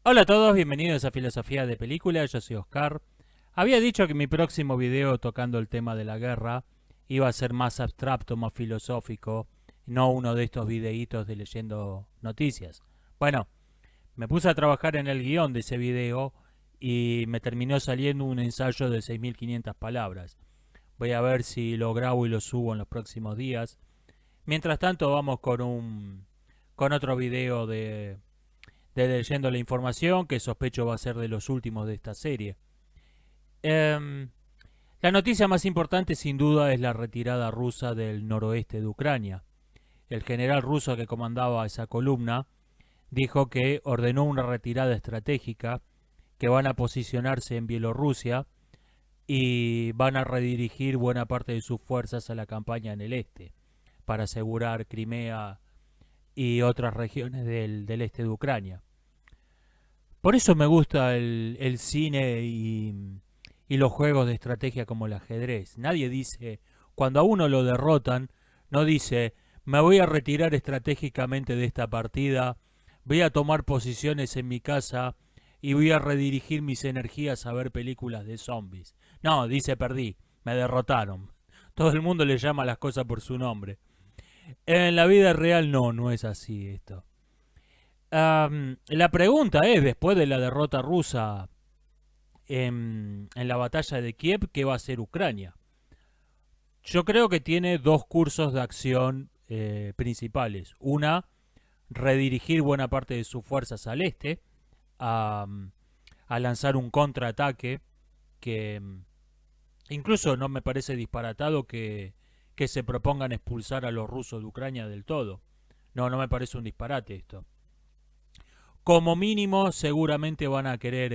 Hola a todos, bienvenidos a Filosofía de Película, yo soy Oscar. Había dicho que mi próximo video tocando el tema de la guerra iba a ser más abstracto, más filosófico, no uno de estos videitos de leyendo noticias. Bueno, me puse a trabajar en el guión de ese video y me terminó saliendo un ensayo de 6.500 palabras. Voy a ver si lo grabo y lo subo en los próximos días. Mientras tanto vamos con otro video de leyendo la información, que sospecho va a ser de los últimos de esta serie. Em, la noticia más importante sin duda es la retirada rusa del noroeste de Ucrania. El general ruso que comandaba esa columna dijo que ordenó una retirada estratégica, que van a posicionarse en Bielorrusia y van a redirigir buena parte de sus fuerzas a la campaña en el este, para asegurar Crimea y otras regiones del este de Ucrania. Por eso me gusta el cine y los juegos de estrategia como el ajedrez. Nadie dice, cuando a uno lo derrotan, no dice, me voy a retirar estratégicamente de esta partida, voy a tomar posiciones en mi casa y voy a redirigir mis energías a ver películas de zombies. No, dice, perdí, me derrotaron. Todo el mundo le llama las cosas por su nombre. En la vida real no es así esto. La pregunta es, después de la derrota rusa en la batalla de Kiev, ¿qué va a hacer Ucrania? Yo creo que tiene dos cursos de acción principales. Una, redirigir buena parte de sus fuerzas al este, a, a lanzar un contraataque que incluso no me parece disparatado que se propongan expulsar a los rusos de Ucrania del todo. No me parece un disparate esto. Como mínimo seguramente van a querer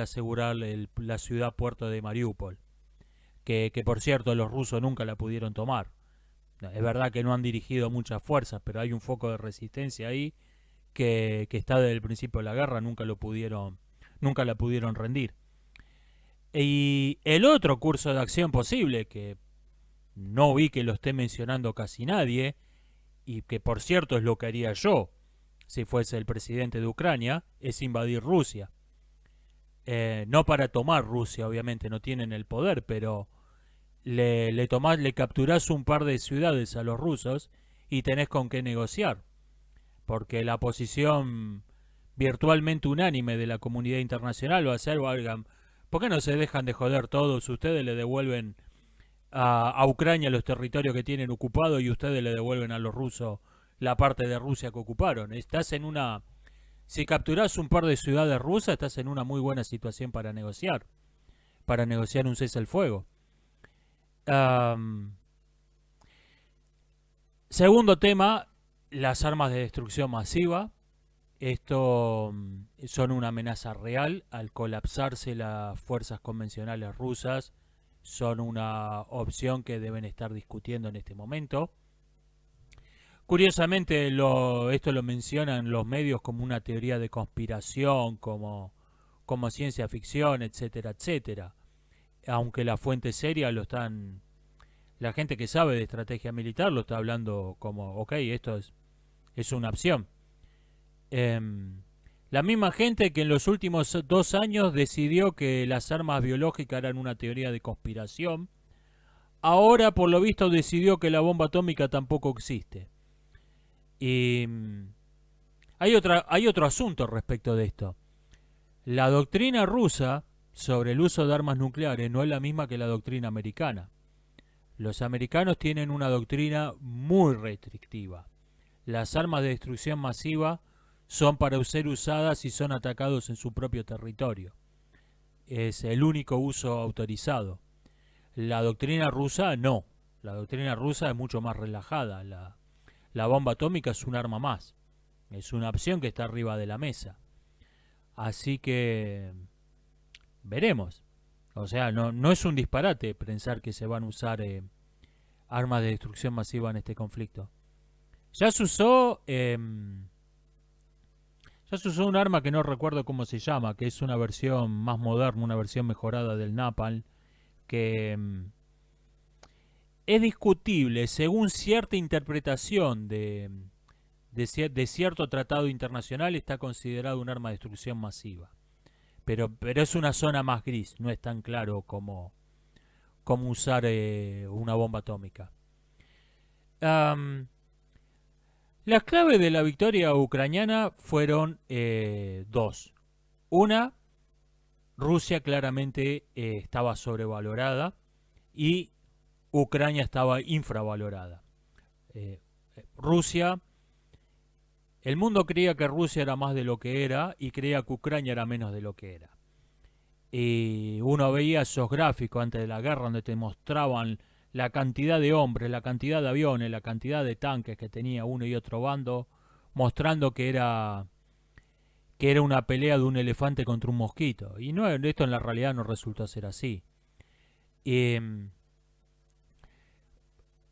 asegurar la ciudad puerto de Mariupol, que por cierto los rusos nunca la pudieron tomar. Es verdad que no han dirigido muchas fuerzas, pero hay un foco de resistencia ahí que está desde el principio de la guerra, nunca la pudieron rendir. Y el otro curso de acción posible, que no vi que lo esté mencionando casi nadie, y que por cierto es lo que haría yo si fuese el presidente de Ucrania, es invadir Rusia. No para tomar Rusia, obviamente, no tienen el poder, pero le capturás un par de ciudades a los rusos y tenés con qué negociar. Porque la posición virtualmente unánime de la comunidad internacional va a ser, valgan, ¿por qué no se dejan de joder todos? Ustedes le devuelven a Ucrania los territorios que tienen ocupados y ustedes le devuelven a los rusos la parte de Rusia que ocuparon. Estás en una... Si capturás un par de ciudades rusas, estás en una muy buena situación para negociar un cese al fuego. Um, Segundo tema, las armas de destrucción masiva. Esto son una amenaza real. Al colapsarse las fuerzas convencionales rusas, son una opción que deben estar discutiendo en este momento. Curiosamente, esto lo mencionan los medios como una teoría de conspiración, como ciencia ficción, etcétera, etcétera. Aunque la fuente seria lo están... La gente que sabe de estrategia militar lo está hablando como, ok, esto es una opción. La misma gente que en los últimos 2 años decidió que las armas biológicas eran una teoría de conspiración, ahora por lo visto decidió que la bomba atómica tampoco existe. Y hay otro asunto respecto de esto. La doctrina rusa sobre el uso de armas nucleares no es la misma que la doctrina americana. Los americanos tienen una doctrina muy restrictiva. Las armas de destrucción masiva son para ser usadas si son atacados en su propio territorio. Es el único uso autorizado. La doctrina rusa no. La doctrina rusa es mucho más relajada. La bomba atómica es un arma más. Es una opción que está arriba de la mesa. Así que veremos. O sea, no es un disparate pensar que se van a usar armas de destrucción masiva en este conflicto. Ya se usó un arma que no recuerdo cómo se llama, que es una versión más moderna, una versión mejorada del Napalm, que es discutible según cierta interpretación de cierto tratado internacional está considerado un arma de destrucción masiva. Pero es una zona más gris, no es tan claro como usar una bomba atómica. Las claves de la victoria ucraniana fueron dos. Una, Rusia claramente estaba sobrevalorada y Ucrania estaba infravalorada. Rusia, el mundo creía que Rusia era más de lo que era y creía que Ucrania era menos de lo que era. Y uno veía esos gráficos antes de la guerra donde te mostraban la cantidad de hombres, la cantidad de aviones, la cantidad de tanques que tenía uno y otro bando, mostrando que era una pelea de un elefante contra un mosquito. Y no, esto en la realidad no resultó ser así.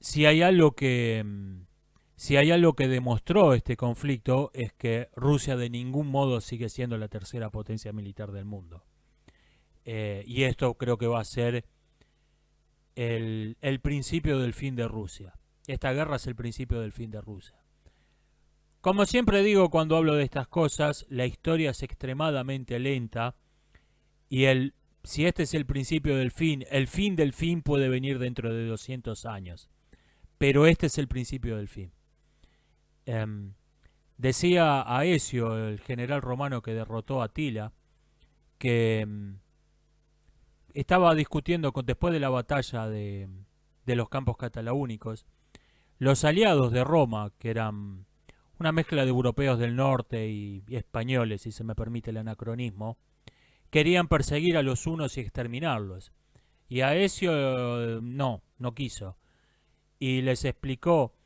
Si hay algo que demostró este conflicto es que Rusia de ningún modo sigue siendo la tercera potencia militar del mundo. Y esto creo que va a ser el principio del fin de Rusia. Esta guerra es el principio del fin de Rusia. Como siempre digo cuando hablo de estas cosas, la historia es extremadamente lenta y si este es el principio del fin, el fin del fin puede venir dentro de 200 años. Pero este es el principio del fin. Decía Aecio, el general romano que derrotó a Atila, que estaba discutiendo después de la batalla de los campos cataláunicos, los aliados de Roma, que eran una mezcla de europeos del norte y españoles, si se me permite el anacronismo, querían perseguir a los hunos y exterminarlos. Y Aecio no quiso. Y les explicó,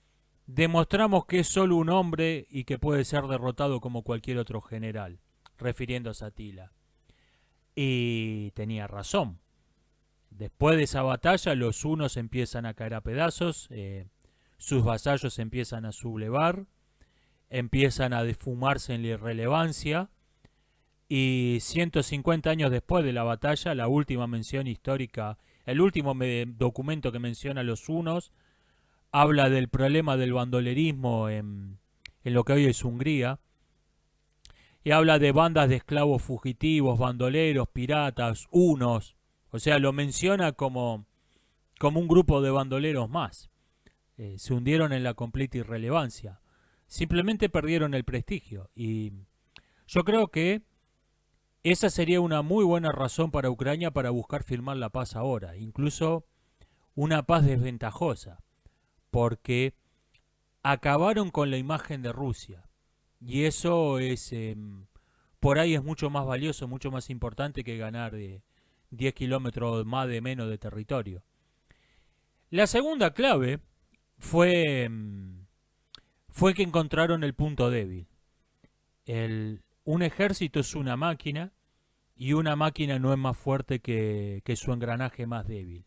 demostramos que es solo un hombre y que puede ser derrotado como cualquier otro general, refiriéndose a Atila. Y tenía razón. Después de esa batalla los hunos empiezan a caer a pedazos, sus vasallos empiezan a sublevar, empiezan a defumarse en la irrelevancia y 150 años después de la batalla, la última mención histórica, el último documento que menciona a los hunos, habla del problema del bandolerismo en lo que hoy es Hungría, y habla de bandas de esclavos fugitivos, bandoleros, piratas, hunos, o sea, lo menciona como un grupo de bandoleros más. Se hundieron en la completa irrelevancia, simplemente perdieron el prestigio, y yo creo que esa sería una muy buena razón para Ucrania para buscar firmar la paz ahora, incluso una paz desventajosa, porque acabaron con la imagen de Rusia. Y eso es, por ahí es mucho más valioso, mucho más importante que ganar 10 kilómetros más de menos de territorio. La segunda clave fue que encontraron el punto débil. Un ejército es una máquina y una máquina no es más fuerte que su engranaje más débil.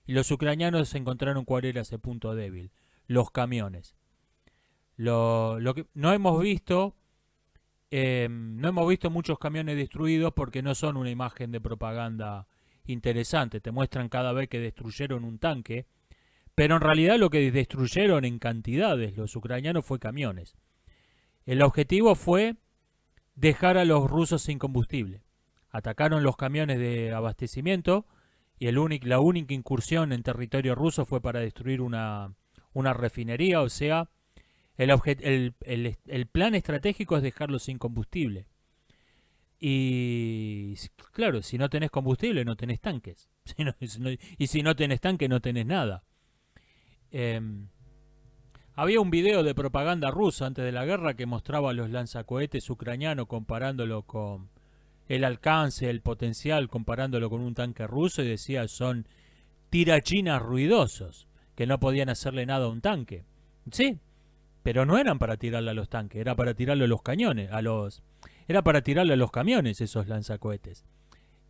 Y los ucranianos encontraron cuál era ese punto débil, los camiones. Lo que no hemos visto muchos camiones destruidos porque no son una imagen de propaganda interesante. Te muestran cada vez que destruyeron un tanque, pero en realidad lo que destruyeron en cantidades los ucranianos fue camiones. El objetivo fue dejar a los rusos sin combustible. Atacaron los camiones de abastecimiento y la única incursión en territorio ruso fue para destruir una refinería, o sea, el plan estratégico es dejarlos sin combustible. Y claro, si no tenés combustible no tenés tanques. Y si no tenés tanque no tenés nada. Había un video de propaganda rusa antes de la guerra que mostraba a los lanzacohetes ucranianos comparándolo con el alcance, el potencial, comparándolo con un tanque ruso, y decía son tirachinas ruidosos que no podían hacerle nada a un tanque. Sí, pero no eran para tirarle a los tanques, era para tirarle a los cañones, era para tirarle a los camiones esos lanzacohetes.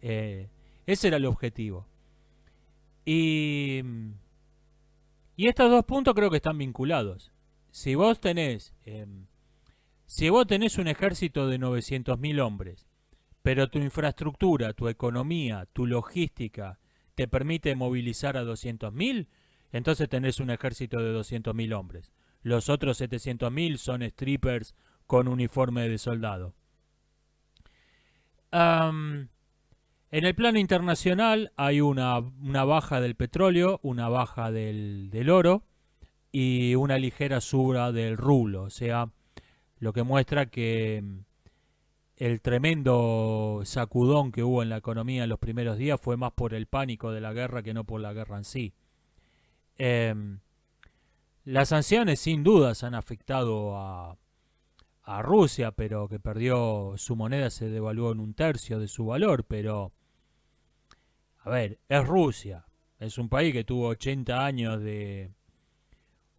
Ese era el objetivo. Y estos dos puntos creo que están vinculados. Si vos tenés un ejército de 900.000 hombres, pero tu infraestructura, tu economía, tu logística te permite movilizar a 200.000, entonces tenés un ejército de 200.000 hombres. Los otros 700.000 son strippers con uniforme de soldado. En el plano internacional hay una baja del petróleo, una baja del oro y una ligera suba del rublo. O sea, lo que muestra que el tremendo sacudón que hubo en la economía en los primeros días fue más por el pánico de la guerra que no por la guerra en sí. Las sanciones sin dudas han afectado a Rusia, pero que perdió su moneda, se devaluó en un tercio de su valor, pero a ver, es Rusia, es un país que tuvo 80 años de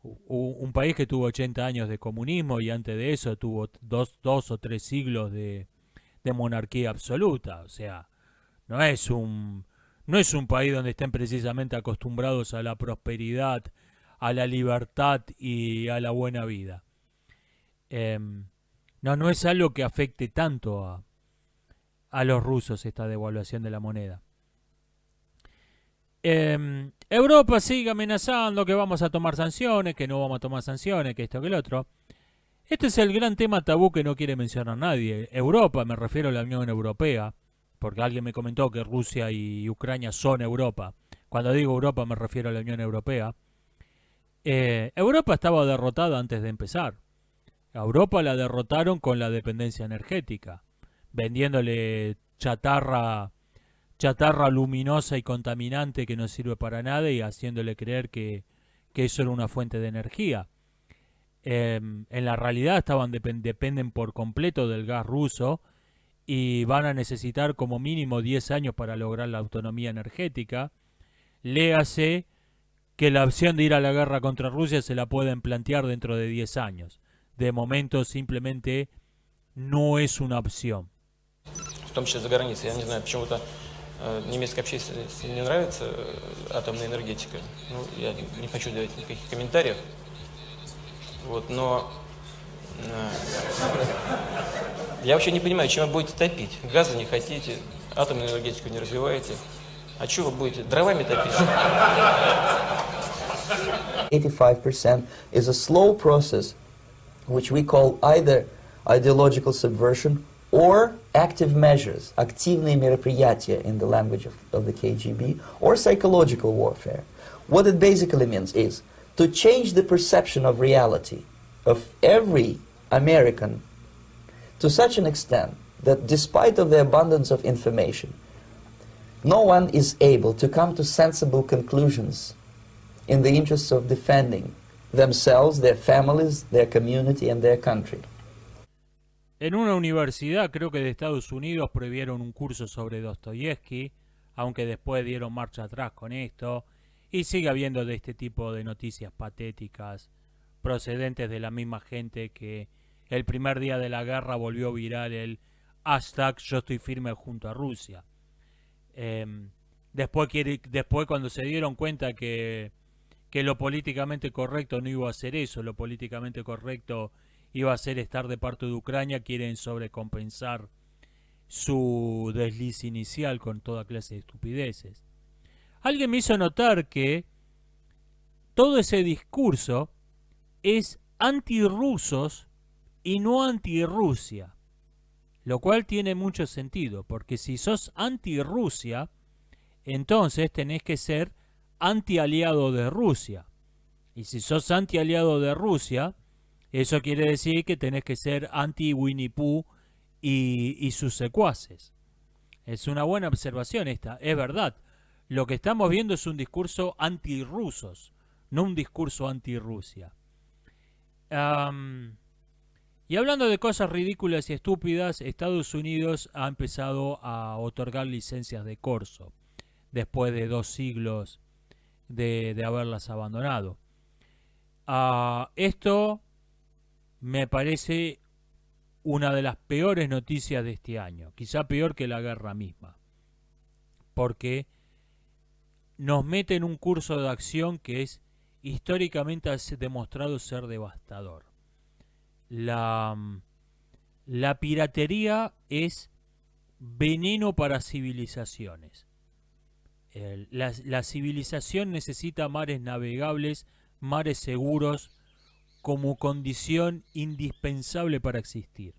un país que tuvo 80 años de comunismo y antes de eso tuvo dos o tres siglos de monarquía absoluta, o sea, no es un no es un país donde estén precisamente acostumbrados a la prosperidad, a la libertad y a la buena vida. No es algo que afecte tanto a los rusos esta devaluación de la moneda. Europa sigue amenazando que vamos a tomar sanciones, que no vamos a tomar sanciones, que esto, que el otro. Este es el gran tema tabú que no quiere mencionar nadie. Europa, me refiero a la Unión Europea, porque alguien me comentó que Rusia y Ucrania son Europa. Cuando digo Europa me refiero a la Unión Europea. Europa estaba derrotada antes de empezar. A Europa la derrotaron con la dependencia energética, vendiéndole chatarra luminosa y contaminante que no sirve para nada y haciéndole creer que eso era una fuente de energía. En la realidad dependen por completo del gas ruso y van a necesitar como mínimo 10 años para lograr la autonomía energética. Léase que la opción de ir a la guerra contra Rusia se la pueden plantear dentro de 10 años. De momento simplemente no es una opción. В том числе за границей. Я не знаю, почему-то немецкой общественности не нравится атомная энергетика. Ну, я не хочу давать никаких комментариев. Вот, но я вообще не понимаю, чем вы будете топить. Газа не хотите, атомную энергетику не развиваете. А что вы будете, дровами топить? 85% is a slow process which we call either ideological subversion or active measures, активные мероприятия in the language of the KGB, or psychological warfare. What it basically means is to change the perception of reality of every American to such an extent that despite of the abundance of information, no one is able to come to sensible conclusions in the interests of defending themselves, their families, their community and their country. En una universidad, creo que de Estados Unidos, prohibieron un curso sobre Dostoyevsky, aunque después dieron marcha atrás con esto, y sigue habiendo de este tipo de noticias patéticas procedentes de la misma gente que el primer día de la guerra volvió viral el hashtag yo estoy firme junto a Rusia. Después cuando se dieron cuenta que lo políticamente correcto no iba a ser eso, lo políticamente correcto iba a ser estar de parte de Ucrania, quieren sobrecompensar su desliz inicial con toda clase de estupideces. Alguien me hizo notar que todo ese discurso es antirrusos y no antirrusia, lo cual tiene mucho sentido, porque si sos antirrusia, entonces tenés que ser antialiado de Rusia. Y si sos antialiado de Rusia, eso quiere decir que tenés que ser anti-Winnie Pooh y sus secuaces. Es una buena observación esta, es verdad. Lo que estamos viendo es un discurso antirrusos, no un discurso anti-Rusia. Y hablando de cosas ridículas y estúpidas, Estados Unidos ha empezado a otorgar licencias de corso, después de 2 siglos de haberlas abandonado. Esto me parece una de las peores noticias de este año, quizá peor que la guerra misma, porque nos mete en un curso de acción que es históricamente demostrado ser devastador. La piratería es veneno para civilizaciones. La civilización necesita mares navegables, mares seguros, como condición indispensable para existir.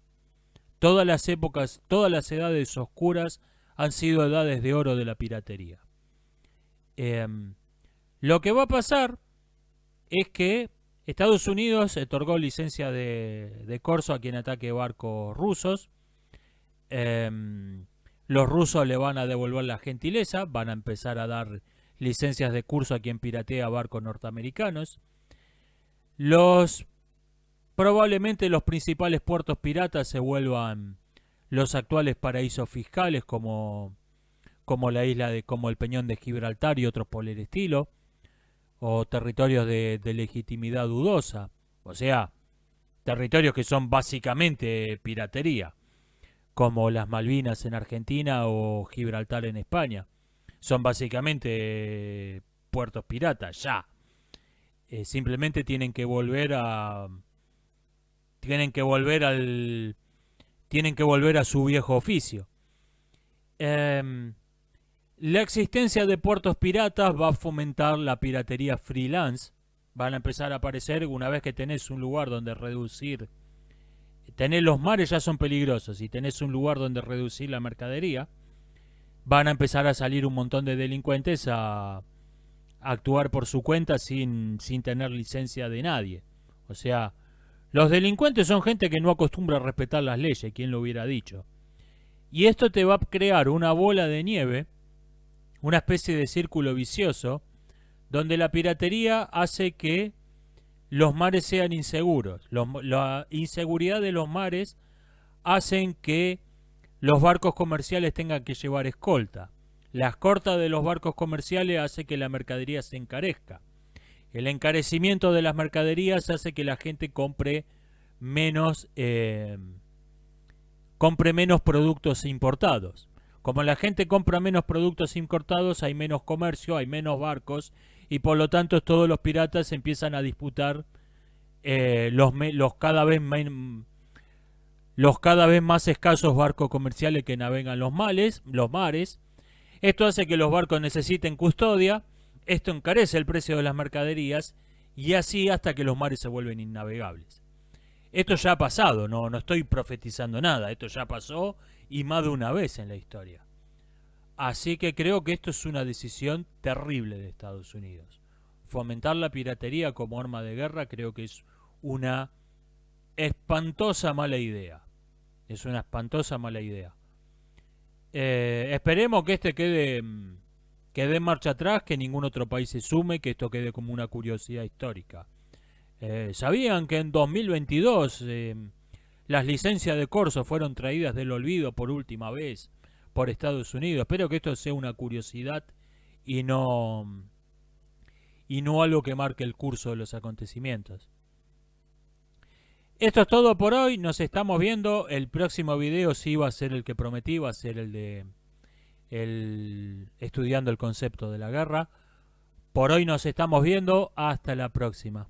Todas las épocas, todas las edades oscuras han sido edades de oro de la piratería. Lo que va a pasar es que Estados Unidos otorgó licencia de corso a quien ataque barcos rusos. Los rusos le van a devolver la gentileza, van a empezar a dar licencias de curso a quien piratea barcos norteamericanos. Probablemente los principales puertos piratas se vuelvan los actuales paraísos fiscales como la isla como el Peñón de Gibraltar y otros por el estilo, o territorios de legitimidad dudosa, o sea, territorios que son básicamente piratería, como las Malvinas en Argentina o Gibraltar en España. Son básicamente puertos piratas, ya. Simplemente tienen que volver a su viejo oficio. La existencia de puertos piratas va a fomentar la piratería freelance. Van a empezar a aparecer una vez que tenés un lugar donde reducir. Los mares ya son peligrosos y tenés un lugar donde reducir la mercadería. Van a empezar a salir un montón de delincuentes a actuar por su cuenta sin tener licencia de nadie. O sea, los delincuentes son gente que no acostumbra a respetar las leyes, ¿quién lo hubiera dicho? Y esto te va a crear una bola de nieve, una especie de círculo vicioso, donde la piratería hace que los mares sean inseguros. La inseguridad de los mares hacen que los barcos comerciales tengan que llevar escolta. La escolta de los barcos comerciales hace que la mercadería se encarezca. El encarecimiento de las mercaderías hace que la gente compre menos productos importados. Como la gente compra menos productos importados, hay menos comercio, hay menos barcos y por lo tanto todos los piratas empiezan a disputar los cada vez más escasos barcos comerciales que navegan los mares. Esto hace que los barcos necesiten custodia, esto encarece el precio de las mercaderías y así hasta que los mares se vuelven innavegables. Esto ya ha pasado, no estoy profetizando nada, esto ya pasó y más de una vez en la historia. Así que creo que esto es una decisión terrible de Estados Unidos. Fomentar la piratería como arma de guerra creo que es una espantosa mala idea. Es una espantosa mala idea. Esperemos que quede en marcha atrás, que ningún otro país se sume, que esto quede como una curiosidad histórica. ¿Sabían que en 2022 las licencias de corso fueron traídas del olvido por última vez por Estados Unidos? Espero que esto sea una curiosidad y no algo que marque el curso de los acontecimientos. Esto es todo por hoy, nos estamos viendo. El próximo video sí va a ser el que prometí, va a ser el de estudiando el concepto de la guerra. Por hoy nos estamos viendo, hasta la próxima.